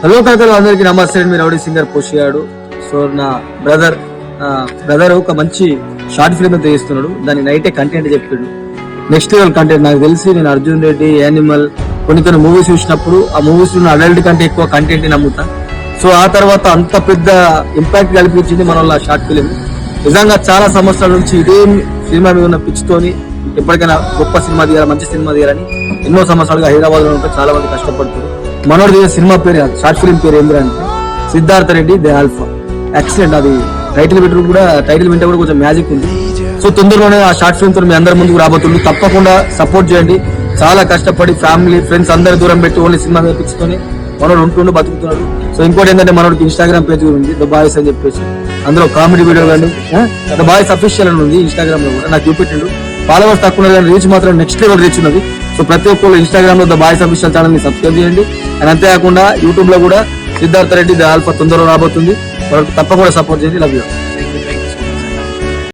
Hello కాకలు అందరికి నమస్తే. మీరు రౌడీ సింగర్ పోషియాడు. సో నా బ్రదర్ ఒక మంచి షార్ట్ ఫిల్మ్ అయితే చేస్తున్నాడు. దాని నైటే కంటెంట్ చెప్పాడు. Next level content. నాకు తెలిసి నేను అర్జున్ రెడ్డి, యానిమల్ కొన్ని మూవీస్ చూసినప్పుడు ఆ మూవీస్ లో అడల్ట్ కంటే ఎక్కువ కంటెంట్ నమ్ముతా. సో ఆ తర్వాత అంత పెద్ద ఇంపాక్ట్ కల్పించింది మన వాళ్ళ షార్ట్ ఫిల్మ్. నిజంగా చాలా సంవత్సరాల నుంచి ఇదే సినిమా మీద ఉన్న పిచ్చితోని ఎప్పటికైనా గొప్ప సినిమా తీయాలి, మంచి సినిమా తీయాలని ఎన్నో సంవత్సరాలుగా హైదరాబాద్ లో ఉంటే చాలా మంది కష్టపడుతుంది. మనోడు దిగే సినిమా పేరు షార్ట్ ఫిల్మ్ పేరు ఏంటంటే Siddhartha Reddy the alpha. Excellent. అది టైటిల్ వింటే కూడా కొంచెం మ్యాజిక్ ఉంది. సో తొందరలోనే ఆ షార్ట్ ఫిల్మ్ తో మీ అందరి ముందుకు రాబోతుంది. తప్పకుండా సపోర్ట్ చేయండి. చాలా కష్టపడి ఫ్యామిలీ ఫ్రెండ్స్ అందరి దూరం పెట్టి ఓన్లీ సినిమా మీద పిచ్చుకొని మనోడు ఉంటుండు బతుకుతున్నాడు. సో ఇంకోటి ఏంటంటే మనోడికి ఇన్స్టాగ్రామ్ పేజ్ కూడా ఉంది, ద బాయ్స్ అని చెప్పేసి. అందులో కామెడీ వీడియో కానీ ద బాయ్స్ అఫీషియల్ అని ఉంది ఇన్స్టాగ్రామ్ లో కూడా. నాకు చూపెట్టిండు. ఫాలోవర్స్ తక్కువ కానీ రీచ్ మాత్రం నెక్స్ట్ లెవెల్ రీచ్ ఉన్నది. సో ప్రతి ఒక్కరు ఇన్స్టాగ్రామ్ లో ద బాయ్స్ అఫీషియల్ ఛానల్ ని సబ్స్క్రైబ్ చేయండి. అండ్ అంతేకాకుండా యూట్యూబ్ లో కూడా సిద్ధార్థ రెడ్డి ది ఆల్ఫా తొందరలో రాబోతుంది. తప్పకుండా సపోర్ట్ చేయండి. Love you.